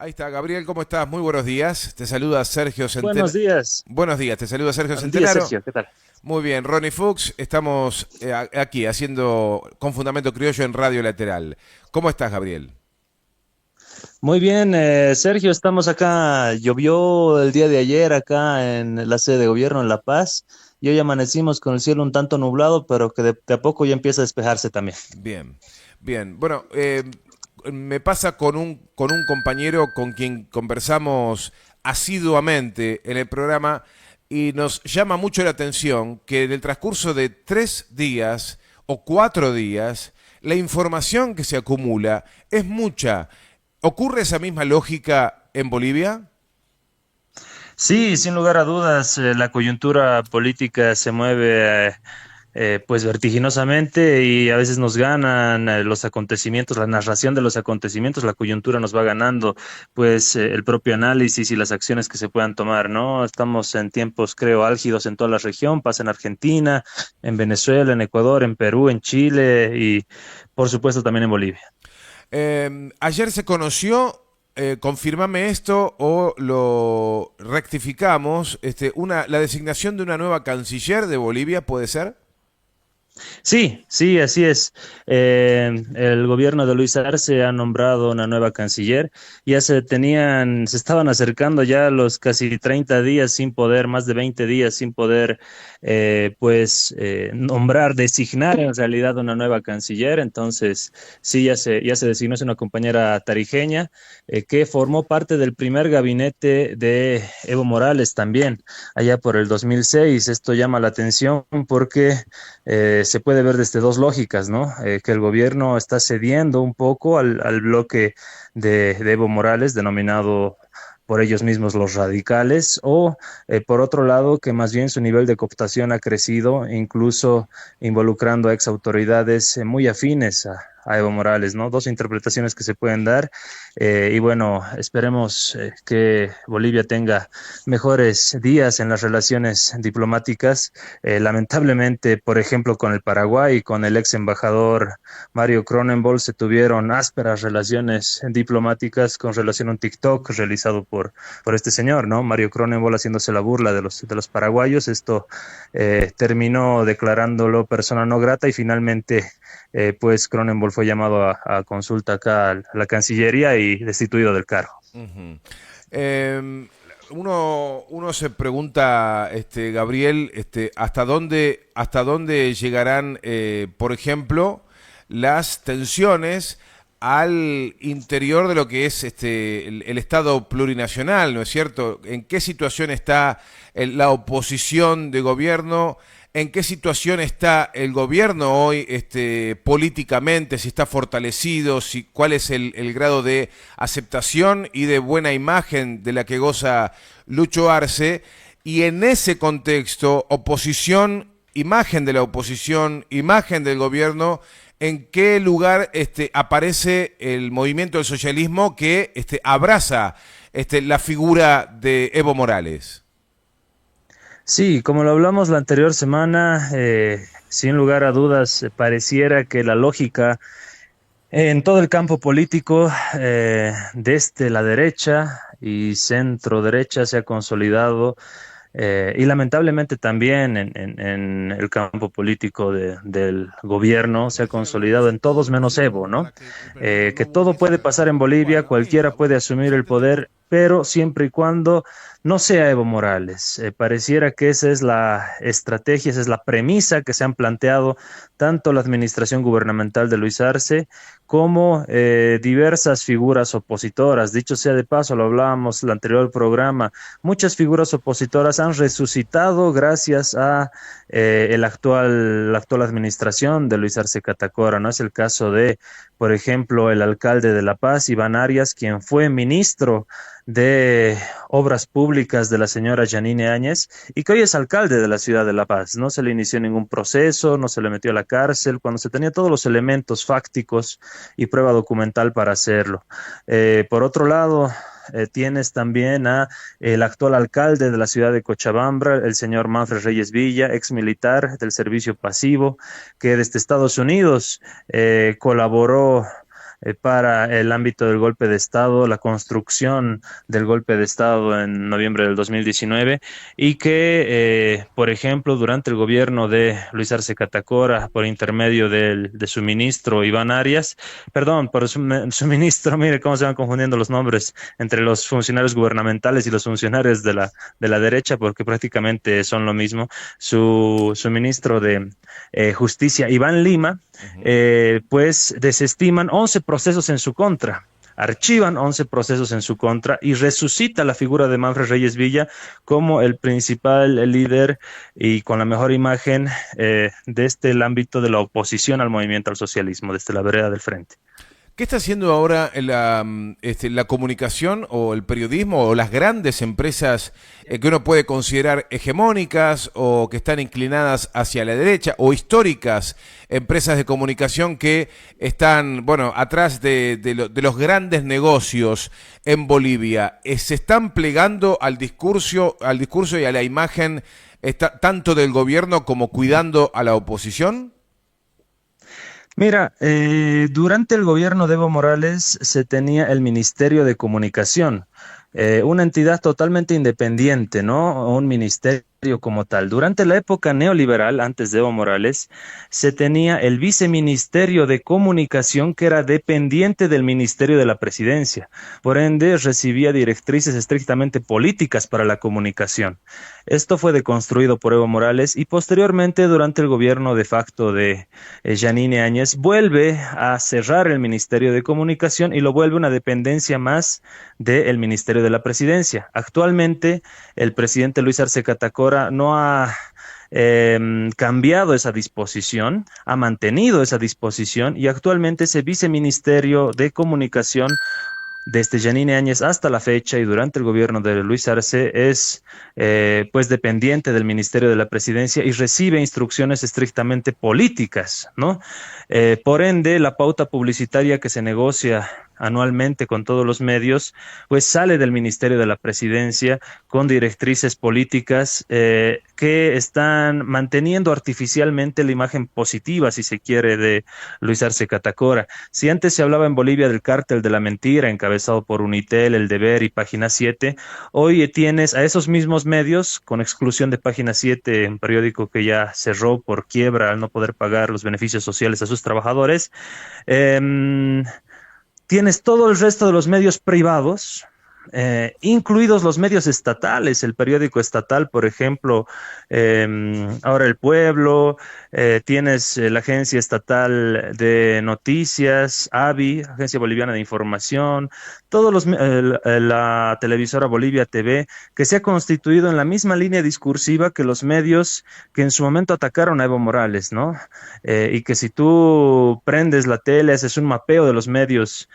Ahí está, Gabriel, ¿cómo estás? Muy buenos días. Te saluda Sergio Buenos Centenaro. días. Buenos días, te saluda Sergio Buenos días, Centenaro. Sergio. ¿Qué tal? Muy bien, Ronnie Fuchs, estamos aquí haciendo con Fundamento Criollo en Radio Lateral. ¿Cómo estás, Gabriel? Muy bien, Sergio. Estamos acá. Llovió el día de ayer acá en la sede de gobierno en La Paz. Y hoy amanecimos con el cielo un tanto nublado, pero que de a poco ya empieza a despejarse también. Bien, bien. Bueno, me pasa con un compañero con quien conversamos asiduamente en el programa y nos llama mucho la atención que en el transcurso de 3 días o 4 días, la información que se acumula es mucha. ¿Ocurre esa misma lógica en Bolivia? Sí, sin lugar a dudas, la coyuntura política se mueve pues vertiginosamente y a veces nos ganan los acontecimientos, la narración de los acontecimientos, la coyuntura nos va ganando, pues el propio análisis y las acciones que se puedan tomar, ¿no? Estamos en tiempos, creo, álgidos en toda la región, pasa en Argentina, en Venezuela, en Ecuador, en Perú, en Chile y por supuesto también en Bolivia. Ayer se conoció, confirmame esto o lo rectificamos, la designación de una nueva canciller de Bolivia, ¿puede ser? Sí, sí, así es. El gobierno de Luis Arce ha nombrado una nueva canciller. Se estaban acercando ya los casi 30 días sin poder, más de 20 días sin poder, nombrar, designar en realidad una nueva canciller. Entonces, sí, ya se designó, es una compañera tarijeña, que formó parte del primer gabinete de Evo Morales también, allá por el 2006. Esto llama la atención porque se puede ver desde dos lógicas, ¿no? Que el gobierno está cediendo un poco al bloque de Evo Morales, denominado por ellos mismos los radicales, o por otro lado, que más bien su nivel de cooptación ha crecido, incluso involucrando a ex autoridades muy afines a Evo Morales, ¿no? Dos interpretaciones que se pueden dar. Y bueno, esperemos que Bolivia tenga mejores días en las relaciones diplomáticas. Lamentablemente, por ejemplo, con el Paraguay, con el ex embajador Mario Cronenbol, se tuvieron ásperas relaciones diplomáticas con relación a un TikTok realizado por este señor, ¿no? Mario Cronenbol haciéndose la burla de los paraguayos. Esto terminó declarándolo persona no grata y finalmente, pues Cronenbol fue llamado a consulta acá a la Cancillería y destituido del cargo. Ujú. Eh, uno se pregunta, Gabriel, hasta dónde llegarán, por ejemplo, las tensiones al interior de lo que es el Estado plurinacional, ¿no es cierto? ¿En qué situación está la oposición de gobierno? ¿En qué situación está el gobierno hoy, políticamente? Si está fortalecido, cuál es el grado de aceptación y de buena imagen de la que goza Lucho Arce. Y en ese contexto, oposición, imagen de la oposición, imagen del gobierno, ¿en qué lugar aparece el movimiento del socialismo que abraza la figura de Evo Morales? Sí, como lo hablamos la anterior semana, sin lugar a dudas, pareciera que la lógica en todo el campo político, desde la derecha y centro derecha, se ha consolidado, y lamentablemente también en el campo político del gobierno se ha consolidado en todos menos Evo, ¿no? Que todo puede pasar en Bolivia, cualquiera puede asumir el poder, pero siempre y cuando no sea Evo Morales. Pareciera que esa es la estrategia, esa es la premisa que se han planteado tanto la administración gubernamental de Luis Arce como diversas figuras opositoras. Dicho sea de paso, lo hablábamos en el anterior programa, muchas figuras opositoras han resucitado gracias a la actual administración de Luis Arce Catacora. No es el caso de, por ejemplo, el alcalde de La Paz, Iván Arias, quien fue ministro de Obras Públicas de la señora Janine Áñez y que hoy es alcalde de la ciudad de La Paz. No se le inició ningún proceso, no se le metió a la cárcel, cuando se tenía todos los elementos fácticos y prueba documental para hacerlo. Por otro lado, tienes también a el actual alcalde de la ciudad de Cochabamba, el señor Manfred Reyes Villa, ex militar del servicio pasivo, que desde Estados Unidos colaboró para el ámbito del golpe de Estado, la construcción del golpe de Estado en noviembre del 2019 y que, por ejemplo, durante el gobierno de Luis Arce Catacora, por intermedio de su ministro Iván Arias, perdón, por su ministro, mire cómo se van confundiendo los nombres entre los funcionarios gubernamentales y los funcionarios de la derecha, porque prácticamente son lo mismo, su ministro de Justicia, Iván Lima, pues desestiman 11 procesos en su contra. Archivan 11 procesos en su contra y resucita la figura de Manfred Reyes Villa como el principal líder y con la mejor imagen desde el ámbito de la oposición al movimiento al socialismo, desde la vereda del frente. ¿Qué está haciendo ahora la comunicación o el periodismo o las grandes empresas que uno puede considerar hegemónicas o que están inclinadas hacia la derecha o históricas empresas de comunicación que están, bueno, atrás de los grandes negocios en Bolivia? ¿Se están plegando al discurso y a la imagen tanto del gobierno como cuidando a la oposición? Mira, durante el gobierno de Evo Morales se tenía el Ministerio de Comunicación, una entidad totalmente independiente, ¿no? Un ministerio como tal. Durante la época neoliberal, antes de Evo Morales, se tenía el Viceministerio de Comunicación que era dependiente del Ministerio de la Presidencia. Por ende, recibía directrices estrictamente políticas para la comunicación. Esto fue deconstruido por Evo Morales y posteriormente, durante el gobierno de facto de Yanine Áñez, vuelve a cerrar el Ministerio de Comunicación y lo vuelve una dependencia más del Ministerio de la Presidencia. Actualmente, el presidente Luis Arce Catacora no ha cambiado esa disposición, ha mantenido esa disposición y actualmente ese viceministerio de comunicación desde Yanine Áñez hasta la fecha y durante el gobierno de Luis Arce es pues dependiente del Ministerio de la Presidencia y recibe instrucciones estrictamente políticas, ¿no? Por ende, la pauta publicitaria que se negocia anualmente con todos los medios, pues sale del Ministerio de la Presidencia con directrices políticas que están manteniendo artificialmente la imagen positiva, si se quiere, de Luis Arce Catacora. Si antes se hablaba en Bolivia del cártel de la mentira, encabezado por Unitel, El Deber y Página 7, hoy tienes a esos mismos medios, con exclusión de Página 7, un periódico que ya cerró por quiebra al no poder pagar los beneficios sociales a sus trabajadores, tienes todo el resto de los medios privados, incluidos los medios estatales, el periódico estatal, por ejemplo, ahora El Pueblo, tienes la Agencia Estatal de Noticias, ABI, Agencia Boliviana de Información, la televisora Bolivia TV, que se ha constituido en la misma línea discursiva que los medios que en su momento atacaron a Evo Morales, ¿no? Y que si tú prendes la tele, haces un mapeo de los medios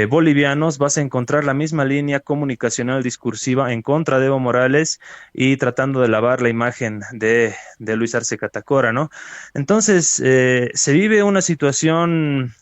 bolivianos, vas a encontrar la misma línea comunicacional discursiva en contra de Evo Morales y tratando de lavar la imagen de Luis Arce Catacora, ¿no? Entonces, se vive una situación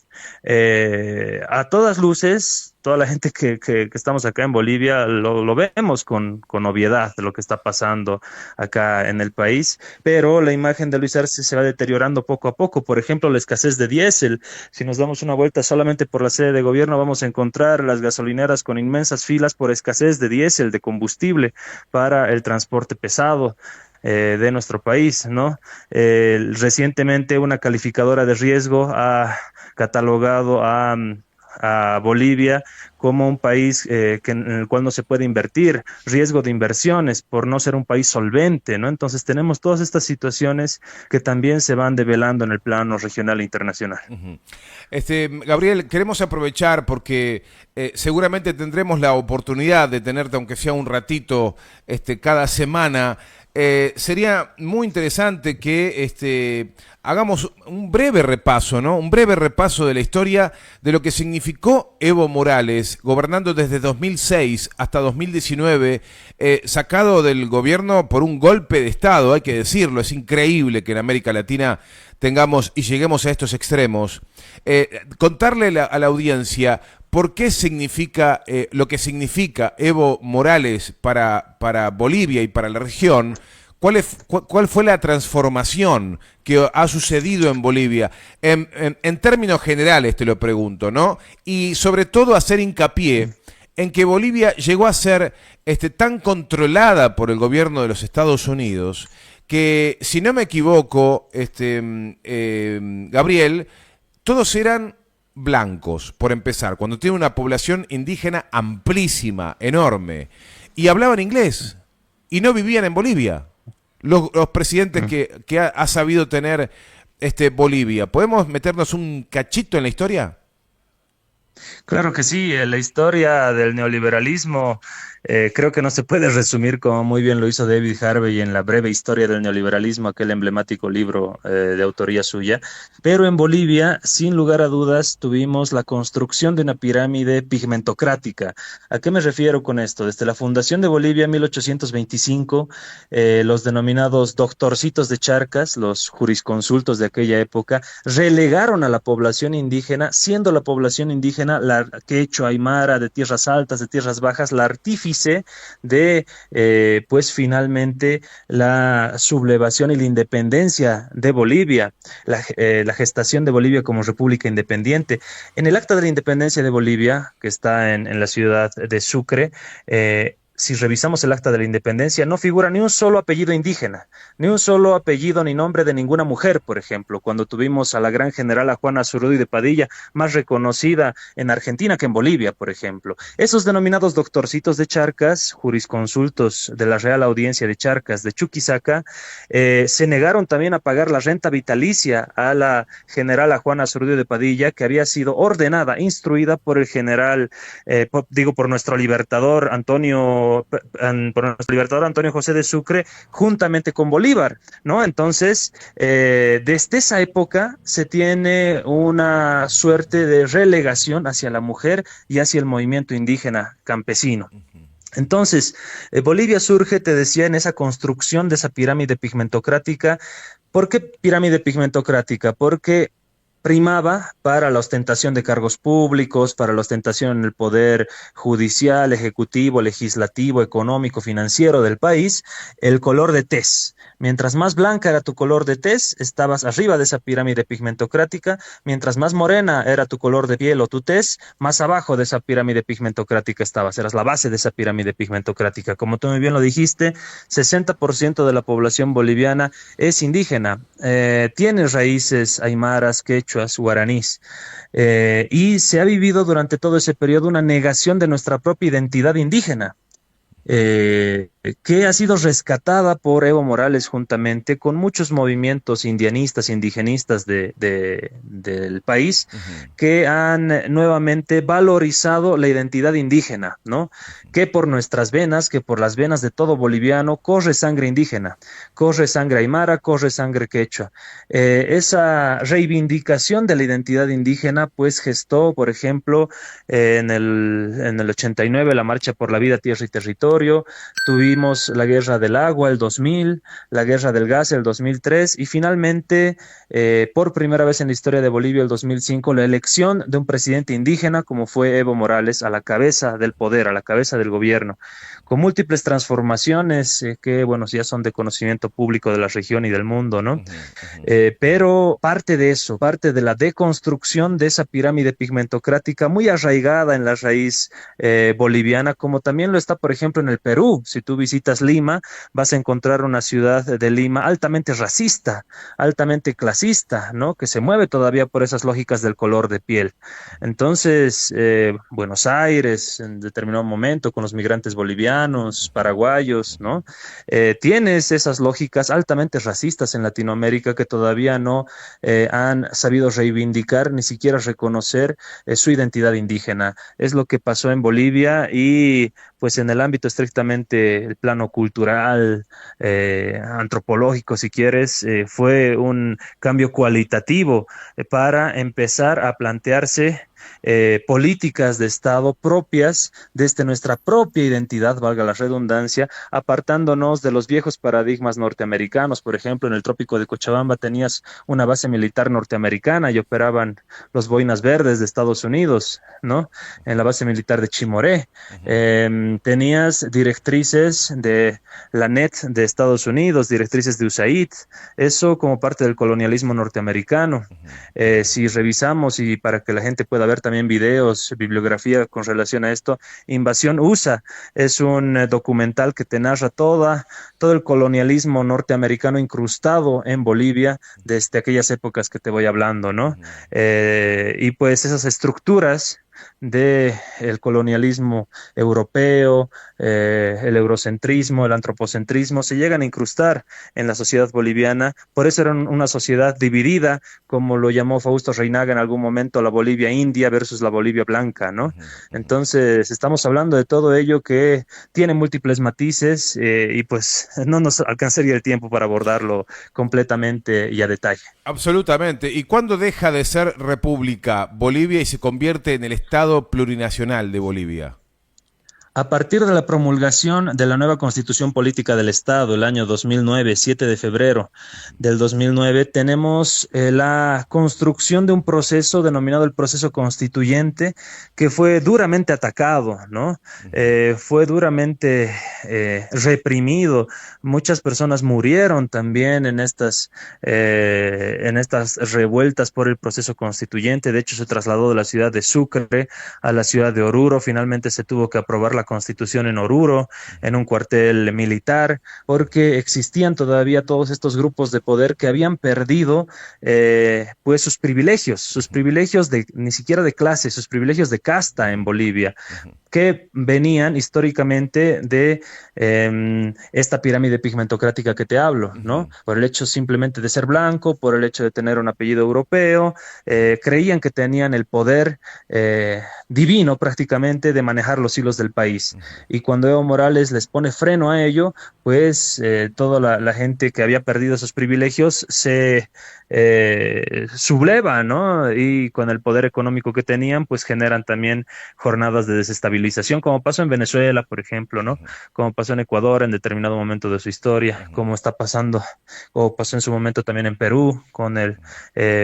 a todas luces. Toda la gente que estamos acá en Bolivia lo vemos con obviedad de lo que está pasando acá en el país, pero la imagen de Luis Arce se va deteriorando poco a poco. Por ejemplo, la escasez de diésel. Si nos damos una vuelta solamente por la sede de gobierno, vamos a encontrar las gasolineras con inmensas filas por escasez de diésel, de combustible para el transporte pesado de nuestro país, ¿no? Recientemente una calificadora de riesgo ha catalogado a Bolivia como un país en el cual no se puede invertir, riesgo de inversiones por no ser un país solvente, ¿no? Entonces tenemos todas estas situaciones que también se van develando en el plano regional e internacional. Uh-huh. Gabriel, queremos aprovechar porque seguramente tendremos la oportunidad de tenerte, aunque sea un ratito, cada semana. Sería muy interesante que hagamos un breve repaso, ¿no? Un breve repaso de la historia de lo que significó Evo Morales, gobernando desde 2006 hasta 2019, sacado del gobierno por un golpe de Estado, hay que decirlo. Es increíble que en América Latina tengamos y lleguemos a estos extremos. Contarle a la audiencia por qué significa lo que significa Evo Morales para Bolivia y para la región, ¿Cuál fue la transformación que ha sucedido en Bolivia? En términos generales te lo pregunto, ¿no? Y sobre todo hacer hincapié en que Bolivia llegó a ser tan controlada por el gobierno de los Estados Unidos que, si no me equivoco, Gabriel, todos eran blancos, por empezar, cuando tiene una población indígena amplísima, enorme, y hablaban inglés, y no vivían en Bolivia. Los presidentes que ha sabido tener Bolivia. ¿Podemos meternos un cachito en la historia? Claro que sí, la historia del neoliberalismo creo que no se puede resumir como muy bien lo hizo David Harvey en La breve historia del neoliberalismo, aquel emblemático libro de autoría suya, pero en Bolivia, sin lugar a dudas, tuvimos la construcción de una pirámide pigmentocrática. ¿A qué me refiero con esto? Desde la fundación de Bolivia en 1825, los denominados doctorcitos de Charcas, los jurisconsultos de aquella época, relegaron a la población indígena, siendo la población indígena la quechua, aymara, de tierras altas, de tierras bajas, la artífice de, pues finalmente, la sublevación y la independencia de Bolivia, la gestación de Bolivia como república independiente. En el Acta de la Independencia de Bolivia, que está en la ciudad de Sucre, si revisamos el Acta de la Independencia, no figura ni un solo apellido indígena, ni un solo apellido ni nombre de ninguna mujer, por ejemplo, cuando tuvimos a la gran generala Juana Zurduy de Padilla, más reconocida en Argentina que en Bolivia, por ejemplo. Esos denominados doctorcitos de Charcas, jurisconsultos de la Real Audiencia de Charcas de Chuquisaca, se negaron también a pagar la renta vitalicia a la generala Juana Zurduy de Padilla, que había sido ordenada, instruida por el general, por nuestro libertador Antonio José de Sucre, juntamente con Bolívar, ¿no? Entonces, desde esa época se tiene una suerte de relegación hacia la mujer y hacia el movimiento indígena campesino. Entonces, Bolivia surge, te decía, en esa construcción de esa pirámide pigmentocrática. ¿Por qué pirámide pigmentocrática? Porque primaba para la ostentación de cargos públicos, para la ostentación en el poder judicial, ejecutivo, legislativo, económico, financiero del país, el color de tez. Mientras más blanca era tu color de tez, estabas arriba de esa pirámide pigmentocrática. Mientras más morena era tu color de piel o tu tez, más abajo de esa pirámide pigmentocrática estabas. Eras la base de esa pirámide pigmentocrática. Como tú muy bien lo dijiste, 60% de la población boliviana es indígena. Tiene raíces aymaras, quechuas, guaraníes. Y se ha vivido durante todo ese periodo una negación de nuestra propia identidad indígena, que ha sido rescatada por Evo Morales juntamente con muchos movimientos indianistas, indigenistas del país, que han nuevamente valorizado la identidad indígena, ¿no? Que por nuestras venas, que por las venas de todo boliviano, corre sangre indígena, corre sangre aymara, corre sangre quechua. Esa reivindicación de la identidad indígena, pues gestó, por ejemplo, en el 89, la Marcha por la Vida, Tierra y Territorio. Tuvimos la Guerra del Agua el 2000, la Guerra del Gas el 2003 y finalmente, por primera vez en la historia de Bolivia el 2005, la elección de un presidente indígena como fue Evo Morales a la cabeza del poder, a la cabeza del gobierno, con múltiples transformaciones que, bueno, ya son de conocimiento público de la región y del mundo, ¿no? Pero parte de eso, parte de la deconstrucción de esa pirámide pigmentocrática muy arraigada en la raíz boliviana, como también lo está, por ejemplo, en el Perú. Si tú visitas Lima, vas a encontrar una ciudad de Lima altamente racista, altamente clasista, ¿no? Que se mueve todavía por esas lógicas del color de piel. Entonces, Buenos Aires, en determinado momento, con los migrantes bolivianos, paraguayos, ¿no? Tienes esas lógicas altamente racistas en Latinoamérica que todavía no han sabido reivindicar, ni siquiera reconocer su identidad indígena. Es lo que pasó en Bolivia y pues en el ámbito estrictamente el plano cultural, antropológico, si quieres, fue un cambio cualitativo para empezar a plantearse políticas de Estado propias desde nuestra propia identidad, valga la redundancia, apartándonos de los viejos paradigmas norteamericanos. Por ejemplo, en el trópico de Cochabamba tenías una base militar norteamericana y operaban los Boinas Verdes de Estados Unidos, ¿no? En la base militar de Chimoré. Tenías directrices de la NET de Estados Unidos, directrices de USAID, eso como parte del colonialismo norteamericano. Si revisamos y para que la gente pueda ver también videos, bibliografía con relación a esto, Invasión USA es un documental que te narra todo el colonialismo norteamericano incrustado en Bolivia desde aquellas épocas que te voy hablando, ¿no? Y pues esas estructuras de el colonialismo europeo, el eurocentrismo, el antropocentrismo, se llegan a incrustar en la sociedad boliviana. Por eso era una sociedad dividida, como lo llamó Fausto Reinaga en algún momento, la Bolivia india versus la Bolivia blanca, ¿no? Entonces, estamos hablando de todo ello que tiene múltiples matices y pues no nos alcanzaría el tiempo para abordarlo completamente y a detalle. Absolutamente. ¿Y cuándo deja de ser república Bolivia y se convierte en el Estado plurinacional de Bolivia? A partir de la promulgación de la nueva Constitución Política del Estado, el año 2009, 7 de febrero del 2009, tenemos la construcción de un proceso denominado el proceso constituyente, que fue duramente atacado, ¿no? Fue duramente reprimido. Muchas personas murieron también en estas revueltas por el proceso constituyente. De hecho, se trasladó de la ciudad de Sucre a la ciudad de Oruro. Finalmente se tuvo que aprobar la Constitución en Oruro, en un cuartel militar, porque existían todavía todos estos grupos de poder que habían perdido pues sus privilegios de ni siquiera de clase, sus privilegios de casta en Bolivia, que venían históricamente de esta pirámide pigmentocrática que te hablo, ¿no? Por el hecho simplemente de ser blanco, por el hecho de tener un apellido europeo, creían que tenían el poder divino prácticamente de manejar los hilos del país. Y cuando Evo Morales les pone freno a ello, pues toda la gente que había perdido esos privilegios se subleva, ¿no? Y con el poder económico que tenían, pues generan también jornadas de desestabilización, como pasó en Venezuela, por ejemplo, ¿no? Como pasó en Ecuador en determinado momento de su historia, como está pasando, o pasó en su momento también en Perú con el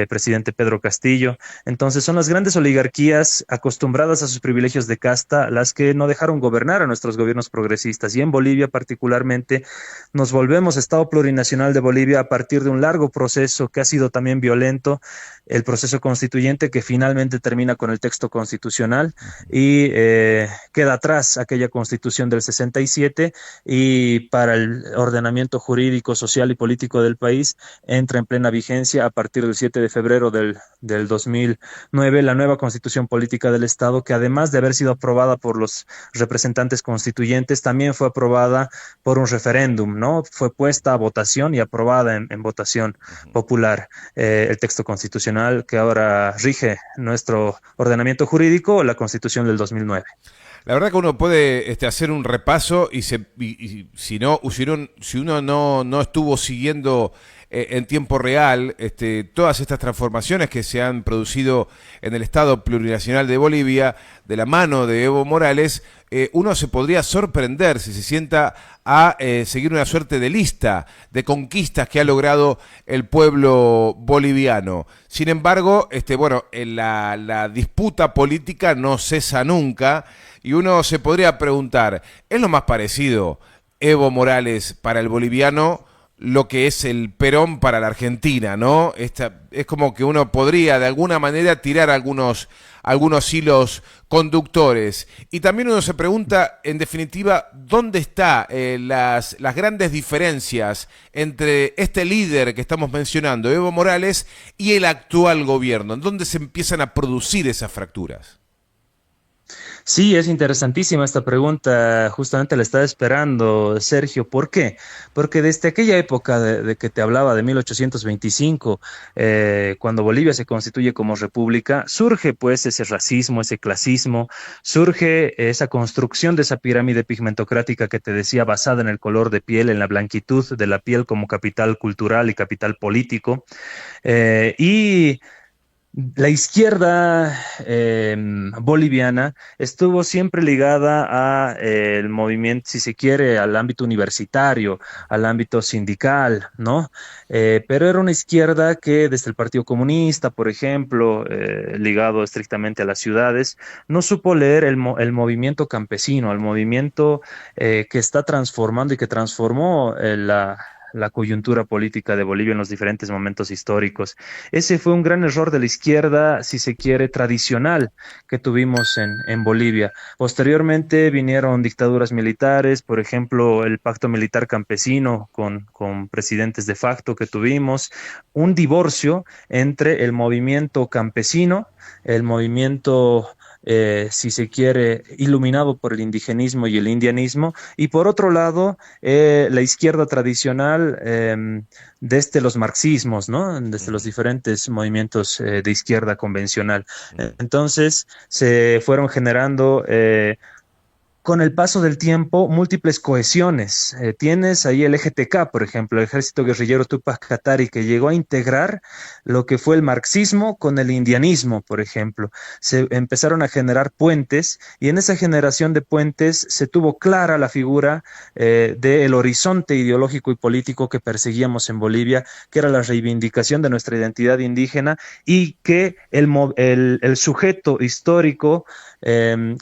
presidente Pedro Castillo. Entonces son las grandes oligarquías acostumbradas a sus privilegios de casta las que no dejaron gobernar a nuestros gobiernos progresistas. Y en Bolivia particularmente nos volvemos Estado plurinacional de Bolivia a partir de un largo proceso que ha sido también violento, el proceso constituyente que finalmente termina con el texto constitucional y queda atrás aquella constitución del 67 y para el ordenamiento jurídico, social y político del país entra en plena vigencia a partir del 7 de febrero del 2009 la nueva constitución política del Estado, que además de haber sido aprobada por los representantes constituyentes, también fue aprobada por un referéndum, ¿no? Fue puesta a votación y aprobada en votación popular el texto constitucional que ahora rige nuestro ordenamiento jurídico, la Constitución del 2009. La verdad que uno puede hacer un repaso y si uno no estuvo siguiendo en tiempo real todas estas transformaciones que se han producido en el Estado plurinacional de Bolivia de la mano de Evo Morales, uno se podría sorprender si se sienta a seguir una suerte de lista de conquistas que ha logrado el pueblo boliviano. Sin embargo, la disputa política no cesa nunca y uno se podría preguntar, ¿es lo más parecido Evo Morales para el boliviano lo que es el Perón para la Argentina, ¿no? Es como que uno podría de alguna manera tirar algunos hilos conductores. Y también uno se pregunta, en definitiva, ¿dónde están las grandes diferencias entre este líder que estamos mencionando, Evo Morales, y el actual gobierno? ¿En dónde se empiezan a producir esas fracturas? Sí, es interesantísima esta pregunta, justamente la estaba esperando, Sergio. ¿Por qué? Porque desde aquella época de que te hablaba de 1825, cuando Bolivia se constituye como república, surge pues ese racismo, ese clasismo, surge esa construcción de esa pirámide pigmentocrática que te decía, basada en el color de piel, en la blanquitud de la piel como capital cultural y capital político. Y La izquierda boliviana estuvo siempre ligada a el movimiento, si se quiere, al ámbito universitario, al ámbito sindical, ¿no? Pero era una izquierda que desde el Partido Comunista, por ejemplo, ligado estrictamente a las ciudades, no supo leer el movimiento campesino, el movimiento que está transformando y que transformó la coyuntura política de Bolivia en los diferentes momentos históricos. Ese fue un gran error de la izquierda, si se quiere, tradicional que tuvimos en Bolivia. Posteriormente vinieron dictaduras militares, por ejemplo, el pacto militar campesino con presidentes de facto que tuvimos, un divorcio entre el movimiento campesino, el movimiento si se quiere, iluminado por el indigenismo y el indianismo, y por otro lado, la izquierda tradicional desde los marxismos, ¿no? Desde los diferentes movimientos de izquierda convencional. Entonces, se fueron generando con el paso del tiempo, múltiples cohesiones. Tienes ahí el EGTK, por ejemplo, el Ejército Guerrillero Tupac Katari, que llegó a integrar lo que fue el marxismo con el indianismo, por ejemplo. Se empezaron a generar puentes y en esa generación de puentes se tuvo clara la figura del horizonte ideológico y político que perseguíamos en Bolivia, que era la reivindicación de nuestra identidad indígena y que el sujeto histórico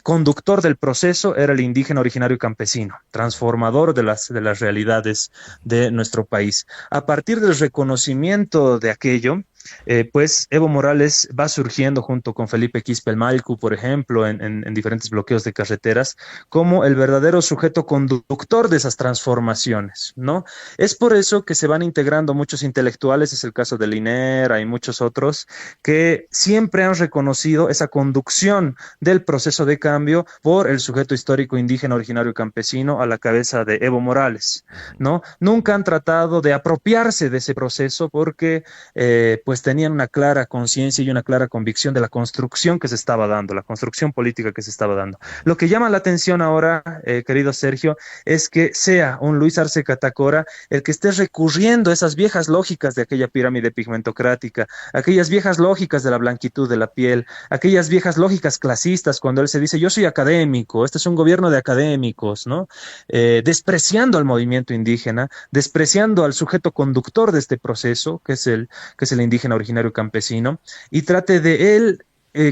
conductor del proceso era el indígena originario campesino, transformador de las realidades de nuestro país. A partir del reconocimiento de aquello, pues Evo Morales va surgiendo junto con Felipe Quispe Malcu, por ejemplo, en diferentes bloqueos de carreteras, como el verdadero sujeto conductor de esas transformaciones, ¿no? Es por eso que se van integrando muchos intelectuales, es el caso de Liner, hay muchos otros, que siempre han reconocido esa conducción del proceso de cambio por el sujeto histórico indígena originario campesino a la cabeza de Evo Morales, ¿no? Nunca han tratado de apropiarse de ese proceso porque pues tenían una clara conciencia y una clara convicción de la construcción que se estaba dando, la construcción política que se estaba dando. Lo que llama la atención ahora, querido Sergio, es que sea un Luis Arce Catacora el que esté recurriendo a esas viejas lógicas de aquella pirámide pigmentocrática, aquellas viejas lógicas de la blanquitud de la piel, aquellas viejas lógicas clasistas cuando él se dice yo soy académico, este es un gobierno de académicos, ¿no? Despreciando al movimiento indígena, despreciando al sujeto conductor de este proceso, que es el indígena originario campesino, y trate de él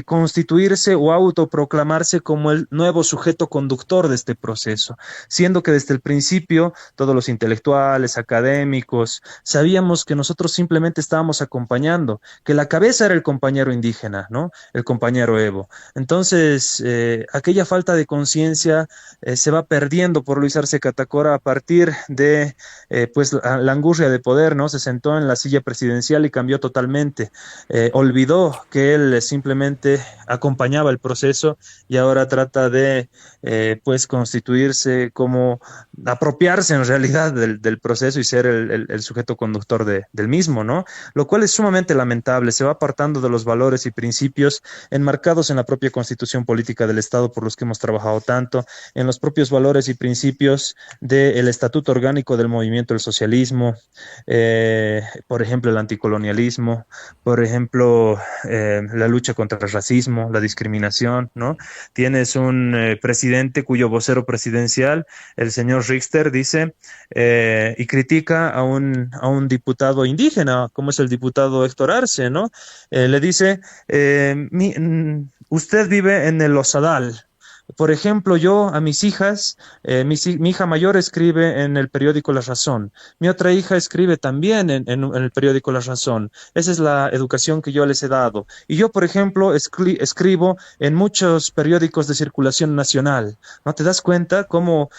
constituirse o autoproclamarse como el nuevo sujeto conductor de este proceso, siendo que desde el principio todos los intelectuales, académicos, sabíamos que nosotros simplemente estábamos acompañando, que la cabeza era el compañero indígena, ¿no? El compañero Evo. Entonces, aquella falta de conciencia se va perdiendo por Luis Arce Catacora a partir de pues la angurria de poder, ¿no? Se sentó en la silla presidencial y cambió totalmente. Olvidó que él simplemente acompañaba el proceso y ahora trata de pues constituirse como apropiarse en realidad del proceso y ser el sujeto conductor del mismo, ¿no? Lo cual es sumamente lamentable, se va apartando de los valores y principios enmarcados en la propia constitución política del Estado por los que hemos trabajado tanto, en los propios valores y principios del estatuto orgánico del movimiento del socialismo, por ejemplo el anticolonialismo, por ejemplo la lucha contra el racismo, la discriminación, ¿no? Tienes un presidente cuyo vocero presidencial, el señor Richter, dice y critica a un diputado indígena, como es el diputado Héctor Arce, ¿no? Le dice, usted vive en el Osadal. Por ejemplo, yo a mis hijas, mi hija mayor escribe en el periódico La Razón, mi otra hija escribe también en el periódico La Razón. Esa es la educación que yo les he dado. Y yo, por ejemplo, escribo en muchos periódicos de circulación nacional. ¿No te das cuenta cómo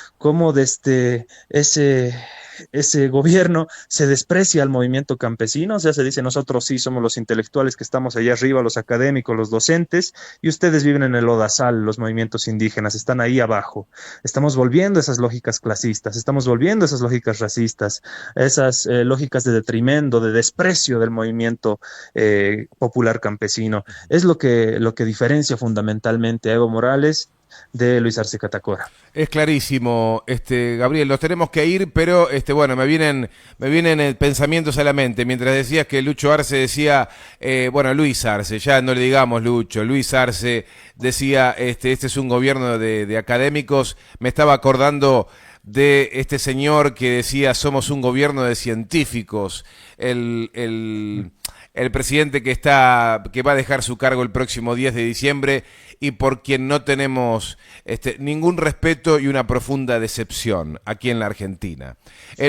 desde ese gobierno se desprecia al movimiento campesino? O sea, se dice nosotros sí somos los intelectuales que estamos allá arriba, los académicos, los docentes, y ustedes viven en el lodazal, los movimientos indígenas están ahí abajo. Estamos volviendo a esas lógicas clasistas, estamos volviendo a esas lógicas racistas, esas lógicas de detrimento, de desprecio del movimiento popular campesino. Es lo que diferencia fundamentalmente a Evo Morales de Luis Arce Catacora. Es clarísimo, Gabriel, nos tenemos que ir, pero bueno, me vienen pensamientos a la mente. Mientras decías que Lucho Arce decía, bueno, Luis Arce, ya no le digamos Lucho, Luis Arce decía, este es un gobierno de académicos, me estaba acordando de este señor que decía, somos un gobierno de científicos, el presidente que va a dejar su cargo el próximo 10 de diciembre y por quien no tenemos ningún respeto y una profunda decepción aquí en la Argentina.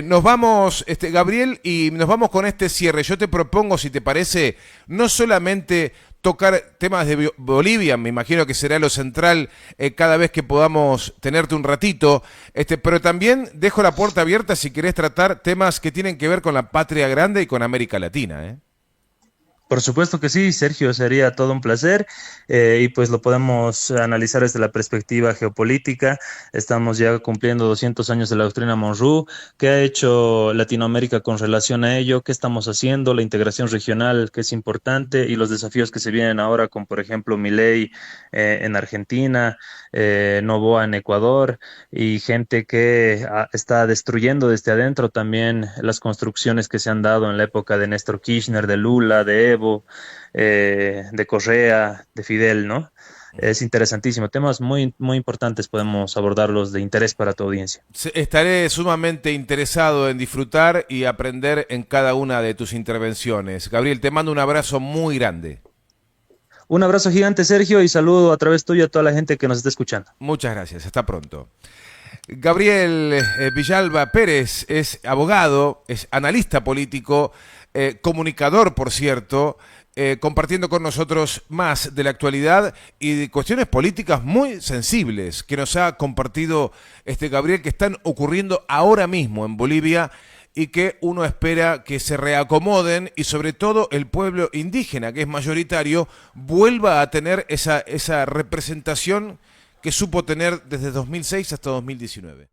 Nos vamos, Gabriel, y nos vamos con este cierre. Yo te propongo, si te parece, no solamente tocar temas de Bolivia, me imagino que será lo central cada vez que podamos tenerte un ratito, pero también dejo la puerta abierta si querés tratar temas que tienen que ver con la patria grande y con América Latina, ¿eh? Por supuesto que sí, Sergio, sería todo un placer y pues lo podemos analizar desde la perspectiva geopolítica. Estamos ya cumpliendo 200 años de la doctrina Monroe. ¿Qué ha hecho Latinoamérica con relación a ello? ¿Qué estamos haciendo? La integración regional, que es importante, y los desafíos que se vienen ahora con, por ejemplo, Milei en Argentina, Noboa en Ecuador y gente que está destruyendo desde adentro también las construcciones que se han dado en la época de Néstor Kirchner, de Lula, de Evo, de Correa, de Fidel, ¿no? Es interesantísimo. Temas muy, muy importantes, podemos abordarlos de interés para tu audiencia. Estaré sumamente interesado en disfrutar y aprender en cada una de tus intervenciones. Gabriel, te mando un abrazo muy grande. Un abrazo gigante, Sergio, y saludo a través tuyo a toda la gente que nos está escuchando. Muchas gracias. Hasta pronto. Gabriel Villalba Pérez es abogado, es analista político, comunicador, por cierto, compartiendo con nosotros más de la actualidad y de cuestiones políticas muy sensibles que nos ha compartido Gabriel, que están ocurriendo ahora mismo en Bolivia y que uno espera que se reacomoden y sobre todo el pueblo indígena, que es mayoritario, vuelva a tener esa representación que supo tener desde 2006 hasta 2019.